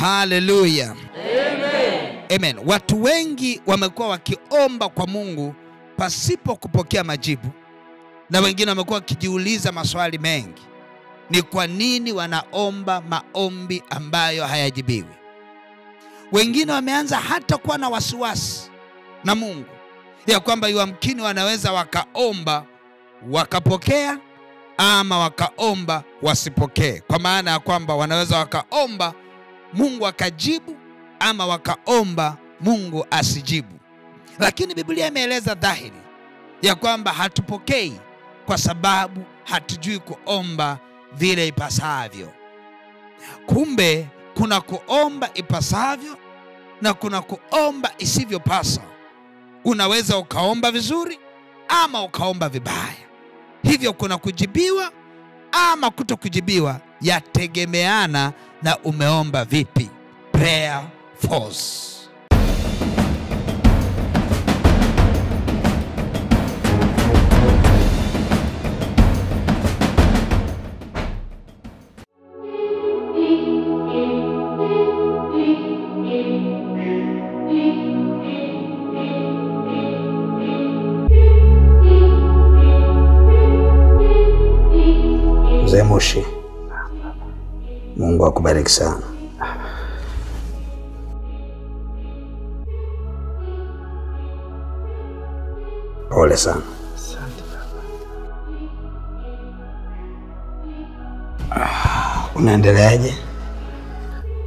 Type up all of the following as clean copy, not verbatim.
Haleluya. Amen. Watu wengi wamekuwa wakiomba kwa Mungu pasipo kupokea majibu, na wengine wamekuwa wakijiuliza maswali mengi. Ni kwa nini wanaomba maombi ambayo hayajibiwi? Wengine wameanza hata kuwa na wasiwasi na Mungu ya kwamba yamkini wanaweza wakaomba wakapokea ama wakaomba wasipokee, kwa maana ya kwamba wanaweza wakaomba Mungu akajibu ama wakaomba Mungu asijibu. Lakini Biblia imeeleza dhahiri ya kwamba hatupokei kwa sababu hatujui kuomba vile ipasavyo. Kumbe kuna kuomba ipasavyo na kuna kuomba isivyopasa. Unaweza ukaomba vizuri ama ukaomba vibaya. Hivyo kuna kujibiwa ama kutokujibiwa, yategemeana na umeomba vipi. Prayer force. Mzee Moshi, Mungu akubariki sana. Pole sana. Asante baba. Unaendeleaje?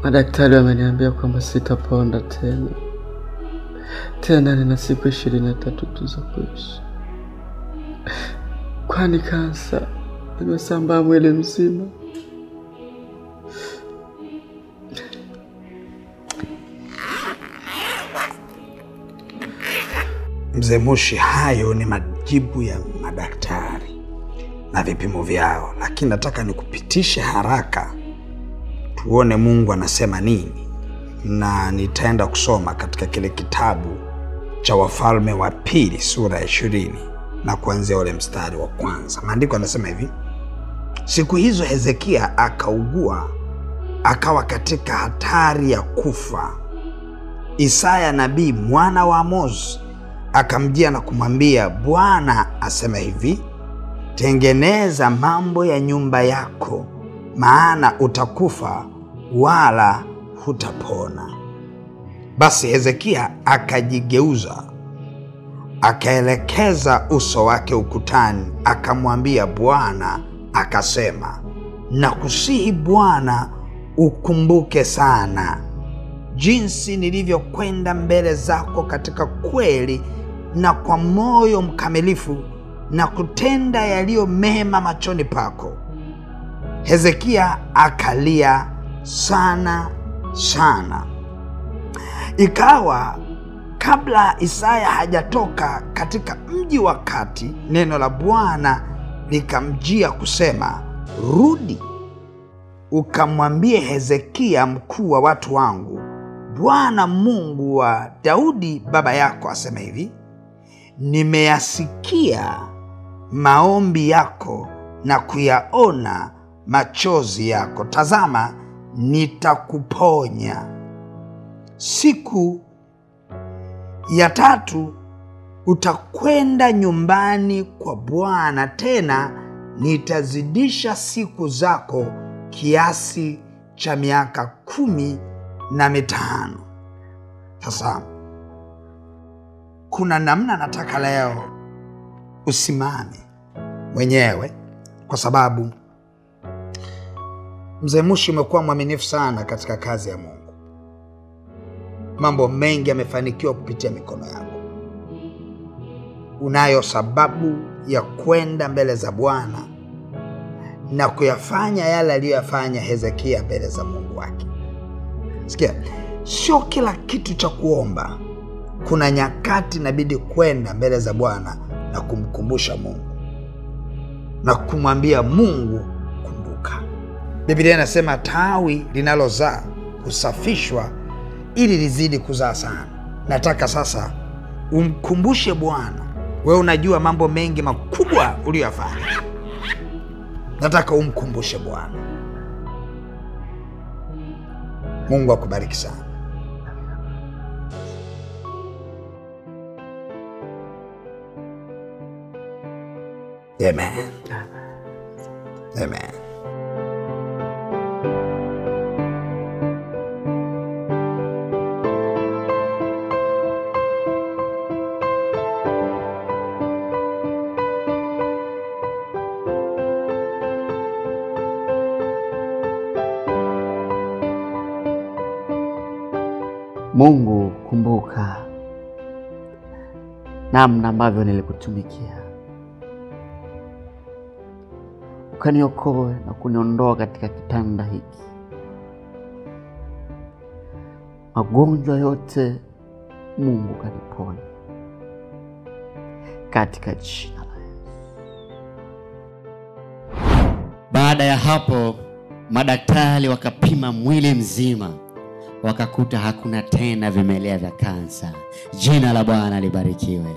Madaktari wameniambia kwamba sitaponda tena nina siku 23 tu za kuishi. Kwani kansa imesambaa mwili mzima. Mzee Moshi, hayo ni majibu ya madaktari na vipimo vyao, lakini nataka nikupitishe haraka tuone Mungu anasema nini. Na nitaenda kusoma katika kile kitabu cha Wafalme wa Pili sura ya 20 na kuanzia ule mstari wa kwanza. Maandiko yanasema hivi: siku hizo Hezekia akaugua, akawa katika hatari ya kufa. Isaya nabii mwana wa Amozi akamjia na kumwambia, Bwana asema hivi, tengeneza mambo ya nyumba yako, maana utakufa wala hutapona. Basi Hezekia akajigeuza, akaelekeza uso wake ukutani, akamwambia Bwana, akasema, nakusihi Bwana, ukumbuke sana jinsi nilivyokwenda mbele zako katika kweli na kwa moyo mkamilifu, na kutenda yaliyo mema machoni pako. Hezekia akalia sana sana. Ikawa kabla Isaya hajatoka katika mji wa kati, neno la Bwana likamjia kusema, rudi ukamwambie Hezekia mkuu wa watu wangu, Bwana Mungu wa Daudi baba yako asema hivi, nimeyasikia maombi yako na kuyaona machozi yako. Tazama, nitakuponya. Siku ya 3 utakwenda nyumbani kwa Bwana, tena nitazidisha siku zako kiasi cha miaka 15. Sasa kuna namna nataka leo usimame mwenyewe, kwa sababu Mzee Moshi umekuwa mwaminifu sana katika kazi ya Mungu. Mambo mengi yamefanikiwa kupitia mikono yako. Unayo sababu ya kwenda mbele za Bwana na kuyafanya yale aliyoyafanya Hezekia mbele za Mungu wake. Sikia, sio kila kitu cha kuomba. Kuna nyakati inabidi kwenda mbele za Bwana na kumkumbusha Mungu na kumwambia Mungu, kumbuka. Biblia inasema tawi linalozaa husafishwa ili lizidi kuzaa sana. Nataka sasa umkumbushe Bwana. Wewe unajua mambo mengi makubwa uliyofanya. Nataka umkumbushe Bwana. Mungu akubariki sana. Amen. Amen. Mungu, kumbuka namna ambavyo nilikutumikia, ukaniokoe na kuniondoa katika kitanda hiki. Magonjwa yote Mungu kaniponya katika jina la Yesu. Baada ya hapo madaktari wakapima mwili mzima, wakakuta hakuna tena vimelea vya kansa. Jina la Bwana libarikiwe.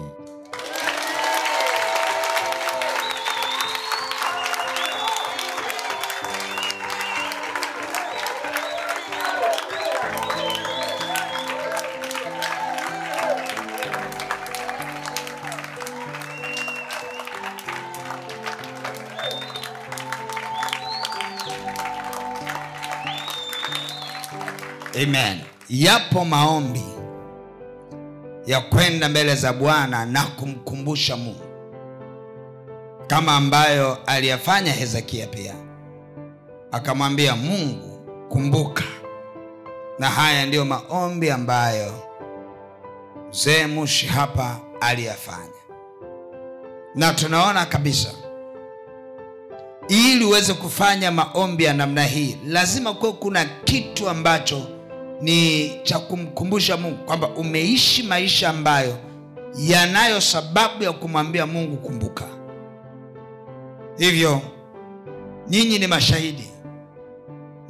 Amen. Yapo maombi ya kwenda mbele za Bwana na kumkumbusha Mungu, kama ambayo aliyafanya Hezekia pia. Akamwambia Mungu, kumbuka. Na haya ndiyo maombi ambayo Mzee Mushi hapa aliyafanya. Na tunaona kabisa ili uweze kufanya maombi ya namna hii, lazima kuwe kuna kitu ambacho ni cha kumkumbusha Mungu kwamba umeishi maisha ambayo yanayo sababu ya kumwambia Mungu kumbuka. Hivyo nyinyi ni mashahidi.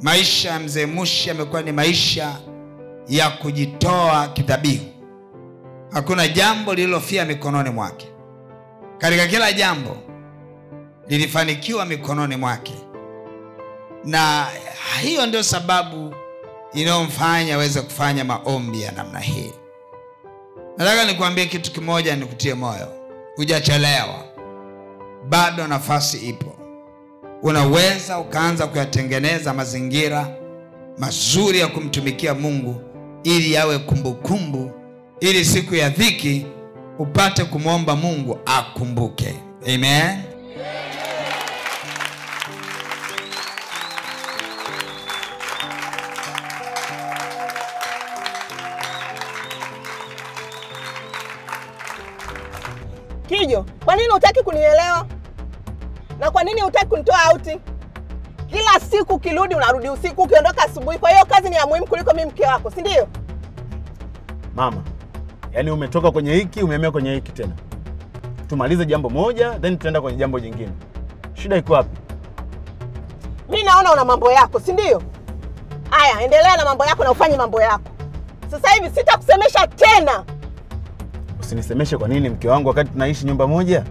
Maisha ya Mzee Mushi yamekuwa ni maisha ya kujitoa kidhabihu. Hakuna jambo lililofia mikononi mwake. Katika kila jambo lilifanikiwa mikononi mwake. Na hiyo ndio sababu inayomfanya aweze kufanya maombi ya namna hii. Nataka nikuambie kitu kimoja, nikutie moyo. Hujachelewa. Bado nafasi ipo. Unaweza ukaanza kuyatengeneza mazingira mazuri ya kumtumikia Mungu ili yawe kumbukumbu, ili siku ya dhiki upate kumwomba Mungu akumbuke. Amen. Kijo, kwa nini hutaki kunielewa? Na kwa nini hutaki kunitoa auti? Kila siku kirudi unarudi usiku, ukiondoka asubuhi. Kwa hiyo kazi ni ya muhimu kuliko mimi mke wako, si ndio? Mama, yani umetoka kwenye hiki umehamia kwenye hiki tena. Tumalize jambo moja then tutaenda kwenye jambo jingine. Shida iko wapi? Mimi naona una mambo yako, si ndio? Haya, endelea na mambo yako na ufanye mambo yako. Sasa hivi sitakusemesha tena. Usinisemeshe kwa nini mke wangu wakati tunaishi nyumba moja?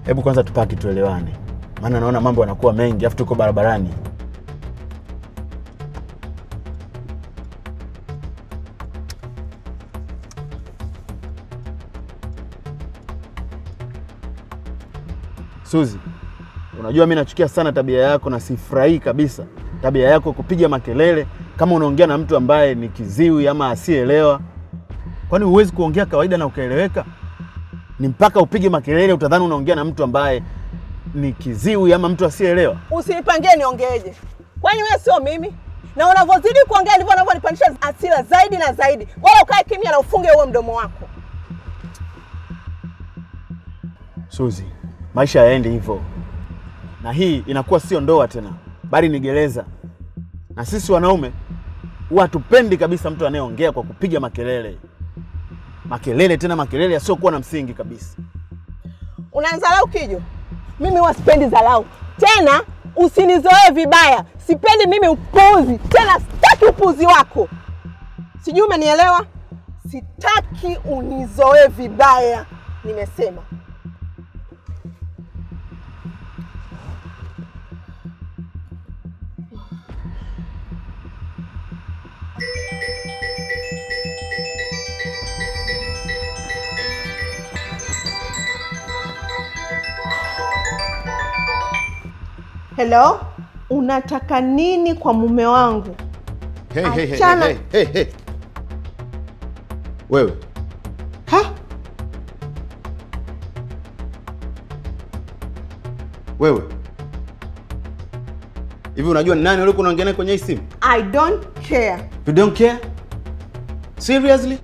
Hebu kwanza tupaki tuelewane. Maana naona mambo yanakuwa mengi afu tuko barabarani. Suzi, unajua mimi nachukia sana tabia yako na sifurahi kabisa. Tabia yako kupiga makelele kama unaongea na mtu ambaye ni kiziwi ama asielewa. Kwani huwezi kuongea kawaida na ukaeleweka? Ni mpaka upige makelele utadhani unaongea na mtu ambaye ni kiziwi ama mtu asielewa? Usinipangie niongeeje. Kwani wewe sio mimi? Na unavozidi kuongea ndivyo unavyonipandisha hasira zaidi na zaidi. Wala ukae kimya na ufunge huo mdomo wako. Suzi, maisha yaende hivyo. Na hii inakuwa sio ndoa tena, bali ni gereza. Na sisi wanaume huwa hatupendi kabisa mtu anayeongea kwa kupiga makelele. Makelele tena makelele yasiokuwa na msingi kabisa. Unanizalau Kijo? Mimi huwa sipendi zalau. Tena usinizoee vibaya. Sipendi mimi upuzi. Tena sitaki upuzi wako. Sijui umenielewa? Sitaki unizoee vibaya. Nimesema. Hello? Unataka nini kwa mume wangu? Hey. Wewe. Wewe. Hivi unajua nani yule unaongea naye kwenye hii simu? I don't care. You don't care? Seriously?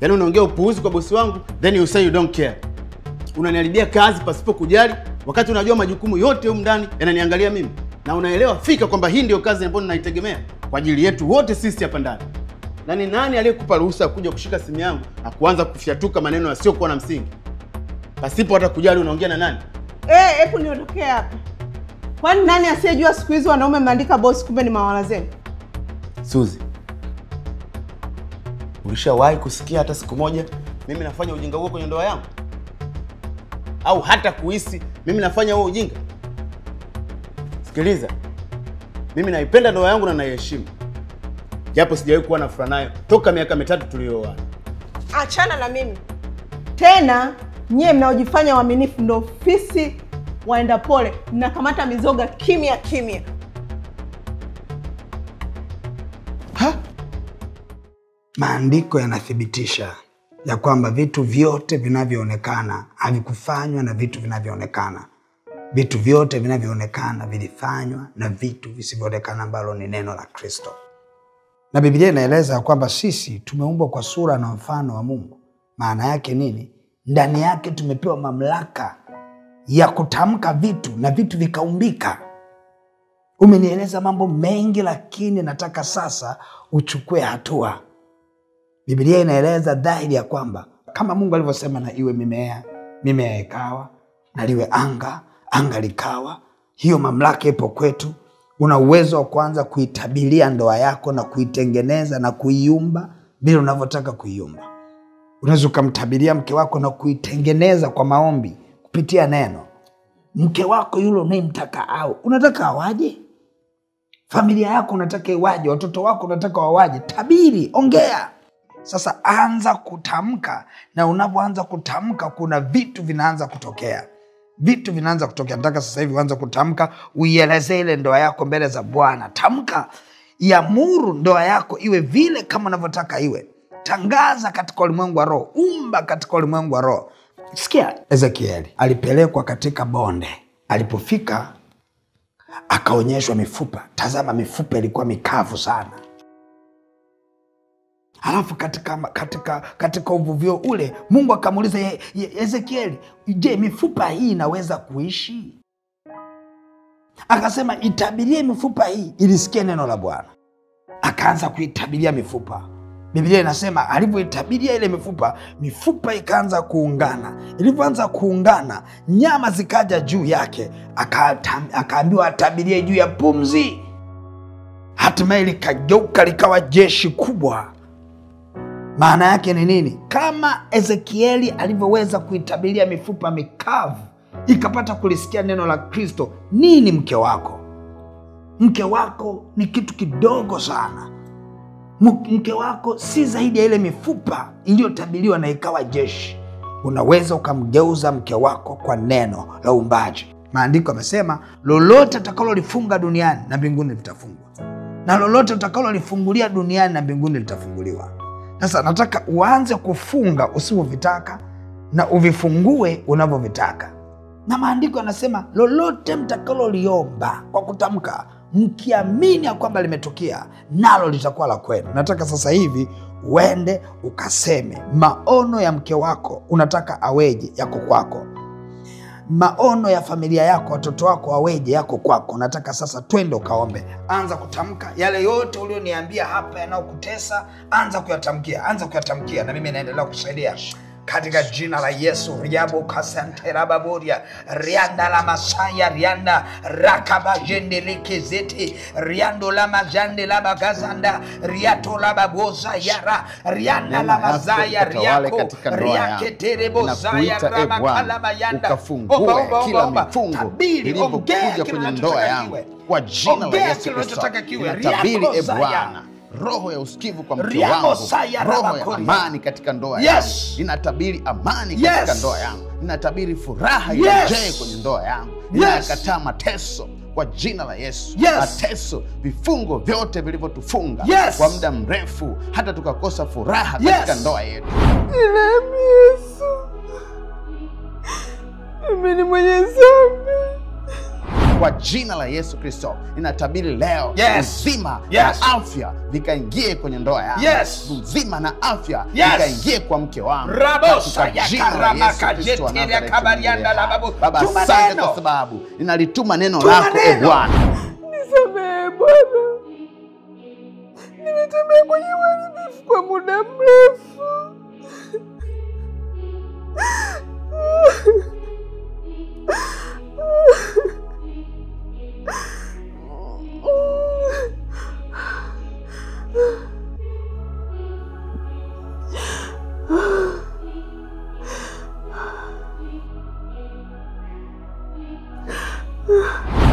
Yaani unaongea upuuzi kwa bosi wangu, then you say you don't care. Unaniharibia kazi pasipo kujali, wakati unajua majukumu yote huko ndani yananiangalia mimi. Na unaelewa fika kwamba hii ndio kazi ambayo ninaitegemea kwa ajili yetu wote sisi hapa ndani. Na ni nani aliyekupa ruhusa kuja kushika simu yangu na kuanza kufyatuka maneno yasiyokuwa na msingi? Pasipo hata kujali unaongea na nani? Hebu niondokee hapa. Kwani nani asiyejua siku hizi wanaume maandika boss kumbe ni mawala zenu? Suzi. Ulishawahi kusikia hata siku moja mimi nafanya ujinga huo kwenye ndoa yangu? Au hata kuhisi mimi nafanya huo ujinga? Sikiliza. Mimi naipenda ndoa yangu na naiheshimu. Japo sijawahi kuwa na furaha nayo toka miaka 3 tuliyooana. Achana na mimi. Tena nyie mnaojifanya waaminifu ndio fisi waenda pole, mnakamata mizoga kimya. Maandiko yanathibitisha ya kwamba vitu vyote vinavyoonekana havikufanywa na vitu vinavyoonekana. Vitu vyote vinavyoonekana vilifanywa na vitu visivyoonekana ambalo ni neno la Kristo. Na Biblia inaeleza kwamba sisi tumeumbwa kwa sura na mfano wa Mungu. Maana yake nini? Ndani yake tumepewa mamlaka ya kutamka vitu na vitu vikaumbika. Umenieleza mambo mengi, lakini nataka sasa uchukue hatua. Biblia inaeleza dhahiri ya kwamba kama Mungu alivyosema na iwe mimea, mimea ikawa, na liwe anga, anga likawa. Hiyo mamlaka ipo kwetu. Una uwezo wa kuanza kuitabiria ndoa yako na kuitengeneza na kuiumba vile unavyotaka kuiumba. Unaweza kumtabiria mke wako na kuitengeneza kwa maombi kupitia neno. Mke wako yule unayemtaka unataka awaje? Familia yako unataka iwaje? Watoto wako unataka wawaje? Tabiri, ongea. Sasa anza kutamka, na unapoanza kutamka kuna vitu vinaanza kutokea. Vitu vinaanza kutokea. Nataka sasa hivi uanze kutamka, uieleze ile ndoa yako mbele za Bwana. Tamka, iamuru ndoa yako iwe vile kama unavyotaka iwe. Tangaza katika ulimwengu wa roho, umba katika ulimwengu wa roho. Sikia, Ezekieli alipelekwa katika bonde. Alipofika akaonyeshwa mifupa. Tazama, mifupa ilikuwa mikavu sana. Halafu katika uvuvio ule Mungu akamuuliza Ezekieli, je, mifupa hii inaweza kuishi? Akasema, itabirie mifupa hii ilisikie neno la Bwana. Akaanza kuitabiria mifupa. Biblia inasema alipoitabiria ile mifupa ikaanza kuungana. Ilipoanza kuungana, nyama zikaja juu yake. Akaambiwa atabirie juu ya pumzi. Hatimaye likageuka likawa jeshi kubwa. Maana yake ni nini? Kama Ezekieli alivyoweza kuitabiria mifupa mikavu ikapata kulisikia neno la Kristo, nini mke wako? Mke wako ni kitu kidogo sana. Mke wako si zaidi ya ile mifupa iliyotabiriwa na ikawa jeshi. Unaweza ukamgeuza mke wako kwa neno la uumbaji. Maandiko yamesema lolote utakalolifunga duniani na mbinguni litafungwa, na lolote utakalolifungulia duniani na mbinguni litafunguliwa. Sasa nataka uanze kufunga usivyovitaka na uvifungue unavyovitaka. Na maandiko yanasema lolote mtakaloliomba kwa kutamka, mkiamini ya kwamba limetukia, nalo litakuwa la kwenu. Nataka sasa hivi uende ukaseme maono ya mke wako unataka aweje, yako kwako. Maono ya familia yako, watoto wako aweje, yako kwako. Nataka sasa twende ukaombe. Anza kutamka yale yote ulioniambia hapa yanayokutesa. Anza kuyatamkia na mimi naendelea kusaidia. katika jina la Yesu. Riabo kasantera baboria rianda la masaya rianda rakaba jendeleke zeti riando la majande la bagazanda riato la baboza yara rianda la mazaya riako riaketerebo zaya ramakala mayanda. Ukafungue kila mifungo ilivyokuja kwenye ndoa yangu kwa jina la Yesu Kristo. Ninatabiri Bwana, roho ya usikivu kwa mke wangu, roho ya amani katika ndoa yangu. Ninatabiri amani katika ndoa yangu. Ninatabiri furaha irejee kwenye ndoa yangu. Ninakataa mateso kwa jina la Yesu. Mateso, vifungo vyote vilivyotufunga kwa muda mrefu hata tukakosa furaha katika ndoa yetu. Yesu, mimi ni mwenye dhambi. Kwa jina la Yesu Kristo, ninatabiri leo uzima na afya vikaingie kwenye ndoa yangu. Uzima na afya vikaingie kwa mke wangu. Katika jina la Yesu Kristo wa Nazareti. Baba, asante kwa sababu ninalituma neno lako Bwana. Nisamehe Bwana, nimetembea kwenye uharibifu kwa muda mrefu.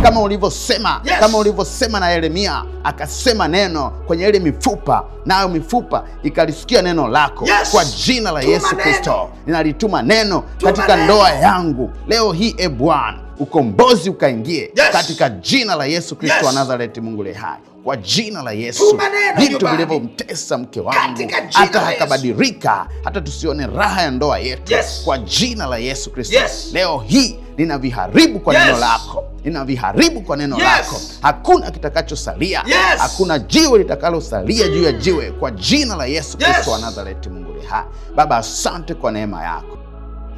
Kama ulivyosema, kama ulivyosema na Yeremia, akasema neno kwenye ile mifupa, nayo mifupa ikalisikia neno lako. Kwa jina la Yesu Kristo, ninalituma neno katika ndoa yangu leo hii Bwana. Ukombozi ukaingie katika jina la Yesu Kristo wa Nazareti, Mungu le hai. Kwa jina la Yesu, vitu vilivyomtesa mke wangu hata hakabadilika, hata tusione raha ya ndoa yetu, kwa jina la Yesu Kristo leo hii ninaviharibu kwa neno lako. Ninaviharibu kwa neno lako. Hakuna kitakachosalia. Hakuna jiwe litakalosalia juu ya jiwe, kwa jina la Yesu Kristo wa Nazareti, Mungu le hai. Baba, asante kwa neema yako.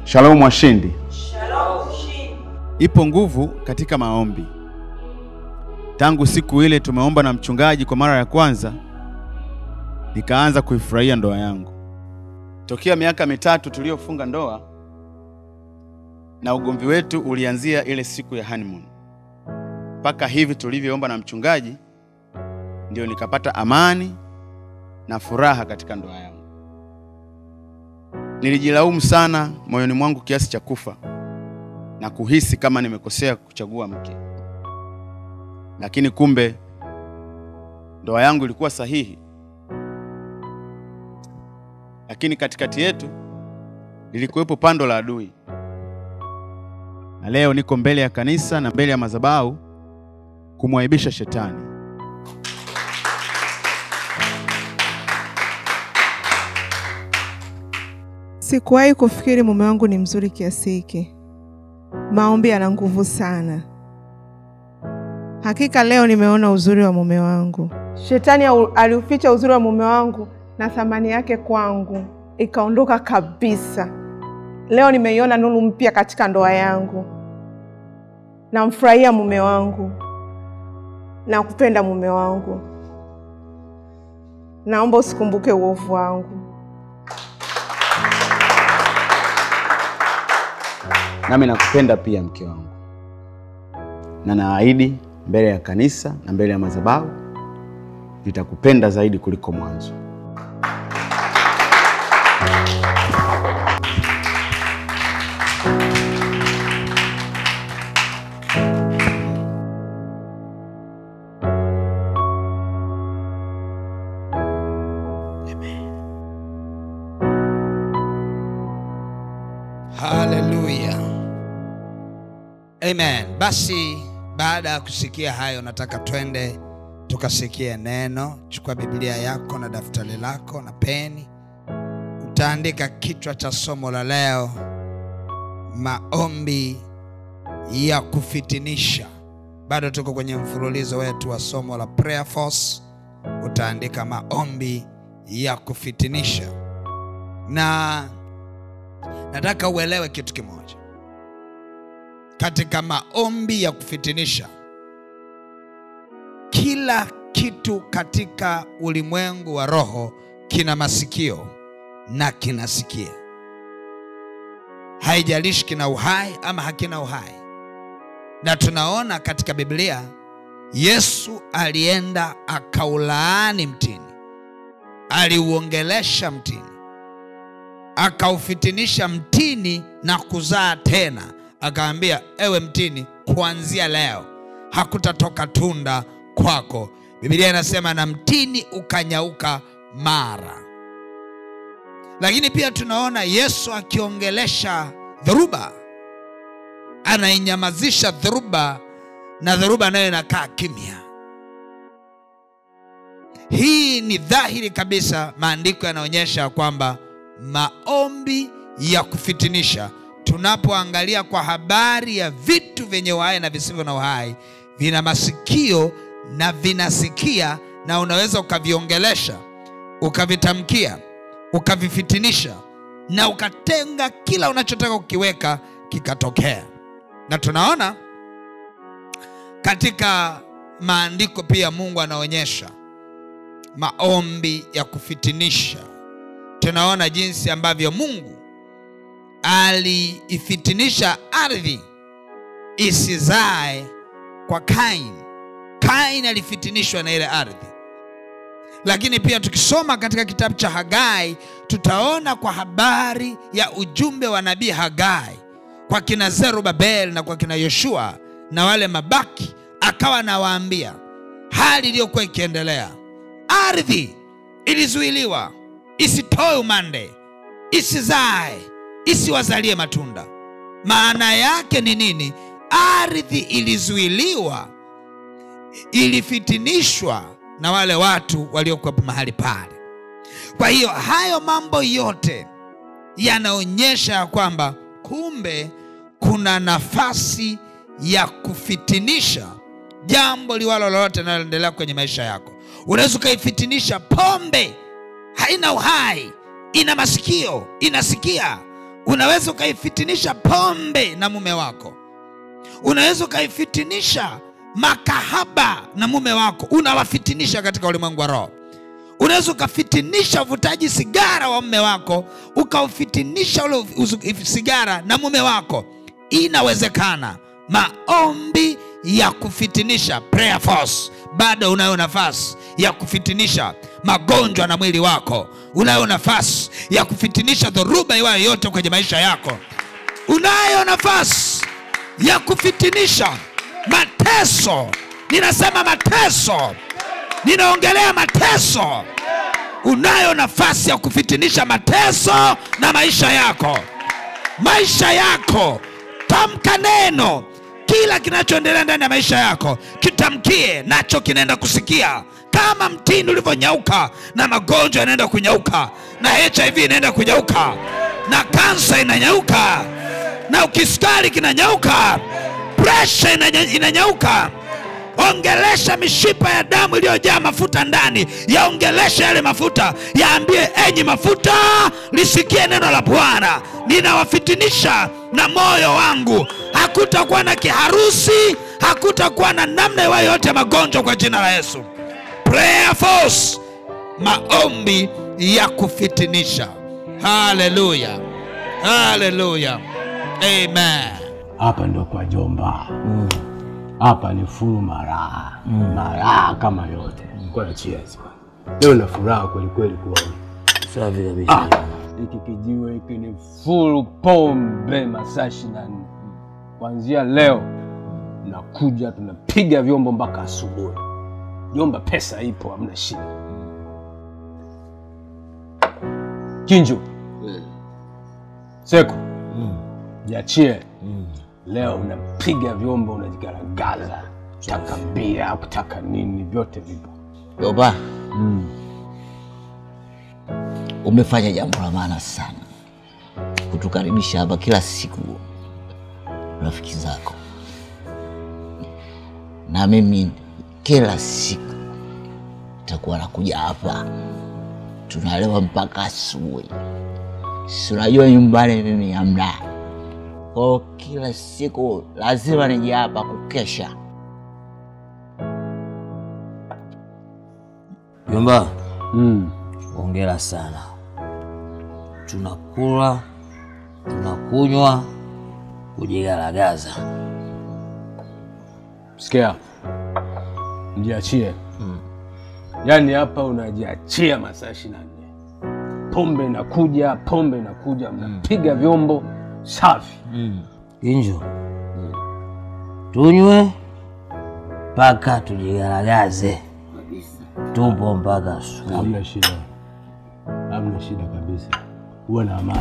Shalom washindi. Shalom. Ipo nguvu katika maombi. Tangu siku ile tumeomba na mchungaji kwa mara ya kwanza, nikaanza kuifurahia ndoa yangu. Tokea miaka 3 tuliyofunga ndoa, na ugomvi wetu ulianzia ile siku ya honeymoon. Mpaka hivi tulivyoomba na mchungaji, ndio nikapata amani na furaha katika ndoa yangu. Nilijilaumu sana moyoni mwangu kiasi cha kufa na kuhisi kama nimekosea kuchagua mke. Lakini kumbe ndoa yangu ilikuwa sahihi. Lakini katikati yetu lilikuwepo pando la adui. Na leo niko mbele ya kanisa na mbele ya madhabahu kumwaibisha shetani. Sikuwahi kufikiri mume wangu ni mzuri kiasi hiki. Maombi yana nguvu sana. Hakika leo nimeona uzuri wa mume wangu. Shetani aliuficha uzuri wa mume wangu na thamani yake kwangu ikaondoka kabisa. Leo nimeiona nuru mpya katika ndoa yangu. Namfurahia mume wangu. Na kupenda mume wangu. Naomba usikumbuke uovu wangu. Nami nakupenda pia mke wangu. Na naahidi mbele ya kanisa na mbele ya madhabahu nitakupenda zaidi kuliko mwanzo. Hallelujah. Amen. Basi baada ya kusikia hayo, nataka twende tukasikie neno. Chukua Biblia yako na daftari lako na peni. Utaandika kichwa cha somo la leo, maombi ya kufitinisha. Bado tuko kwenye mfululizo wetu wa somo la Prayer Force. Utaandika maombi ya kufitinisha. Na nataka uelewe kitu kimoja. Katika maombi ya kufitinisha, kila kitu katika ulimwengu wa roho kina masikio na kinasikia. haijalishi kina uhai ama hakina uhai. Na tunaona katika Biblia Yesu alienda akaulaani mtini, aliuongelesha mtini, akaufitinisha mtini na kuzaa tena. Akaambia, ewe mtini, kuanzia leo hakutatoka tunda kwako. Biblia inasema na mtini ukanyauka mara. Lakini pia tunaona Yesu akiongelesha dhoruba, anainyamazisha dhoruba na dhoruba nayo inakaa kimya. Hii ni dhahiri kabisa, maandiko yanaonyesha kwamba maombi ya kufitinisha, tunapoangalia kwa habari ya vitu vyenye uhai na visivyo na uhai, vina masikio na vinasikia, na unaweza ukaviongelesha, ukavitamkia, ukavifitinisha, na ukatenga kila unachotaka kukiweka kikatokea. Na tunaona katika maandiko pia Mungu anaonyesha maombi ya kufitinisha. Tunaona jinsi ambavyo Mungu aliifitinisha ardhi isizae kwa Kaini. Kaini alifitinishwa na ile ardhi. Lakini pia tukisoma katika kitabu cha Hagai, tutaona kwa habari ya ujumbe wa nabii Hagai kwa kina Zerubabel na kwa kina Yoshua na wale mabaki, akawa anawaambia hali iliyokuwa ikiendelea. Ardhi ilizuiliwa isitoe umande, isizae, isiwazalie matunda. Maana yake ni nini? Ardhi ilizuiliwa, ilifitinishwa na wale watu waliokuwa mahali pale. Kwa hiyo hayo mambo yote yanaonyesha kwamba kumbe kuna nafasi ya kufitinisha jambo liwalo lolote linaloendelea kwenye maisha yako. Unaweza ukaifitinisha pombe, haina uhai, ina masikio, inasikia. Unaweza ukaifitinisha pombe na mume wako. Unaweza ukaifitinisha makahaba na mume wako, unawafitinisha katika ulimwengu wa roho. Unaweza ukafitinisha uvutaji sigara wa mume wako, ukaufitinisha ule sigara na mume wako. Inawezekana. Maombi ya kufitinisha, prayer force, bado unayo nafasi ya kufitinisha magonjwa na mwili wako. Unayo nafasi ya kufitinisha dhoruba iwayo yote kwenye maisha yako. Unayo nafasi ya kufitinisha mateso. Ninasema mateso, ninaongelea mateso. Unayo nafasi ya kufitinisha mateso na maisha yako. Maisha yako, tamka neno. Kila kinachoendelea ndani ya maisha yako kitamkie, nacho kinaenda kusikia. Kama mtini ulivyonyauka, na magonjwa yanaenda kunyauka, na HIV inaenda kunyauka, na kansa inanyauka, na ukisukari kinanyauka, pressure inanyauka. Ongelesha mishipa ya damu iliyojaa mafuta ndani, yaongelesha yale mafuta, yaambie enyi mafuta, lisikie neno la Bwana. Ninawafitinisha na moyo wangu. Hakutakuwa na kiharusi, hakutakuwa na namna yoyote ya magonjwa kwa jina la Yesu. Prayer force, maombi ya kufitinisha. Hallelujah, hallelujah, amen. Hapa ndio kwa Jomba. Hapa ni full mara. Mara kama yote. Kwa cheers. Leo na furaha kweli kweli kuona. Safi kabisa. Hiki kijiwe hiki ni full pombe masaa 24. Kuanzia leo nakuja tunapiga vyombo mpaka asubuhi. Jomba, pesa ipo, hamna shida. Kinju. Seko. Jiachie. Leo unapiga vyombo, unajigaragaza. Kutaka bia, kutaka nini, vyote vipo. Jomba, umefanya jambo la maana sana kutukaribisha hapa kila siku rafiki zako. Na mimi kila siku nitakuwa nakuja hapa, tunalewa mpaka asubuhi. Si unajua nyumbani mimi hamna. Kwa kila siku lazima nije hapa kukesha. Jomba, hongera sana. Tunakula, tunakunywa, kujigaragaza. Sikia, mjiachie. Yaani hapa unajiachia masaa 24. Pombe inakuja, mnapiga vyombo safi. Kinjo, tunywe mpaka tujigaragaze, tupo mpaka asubuhi. Hamna shida kabisa, uwe na amani.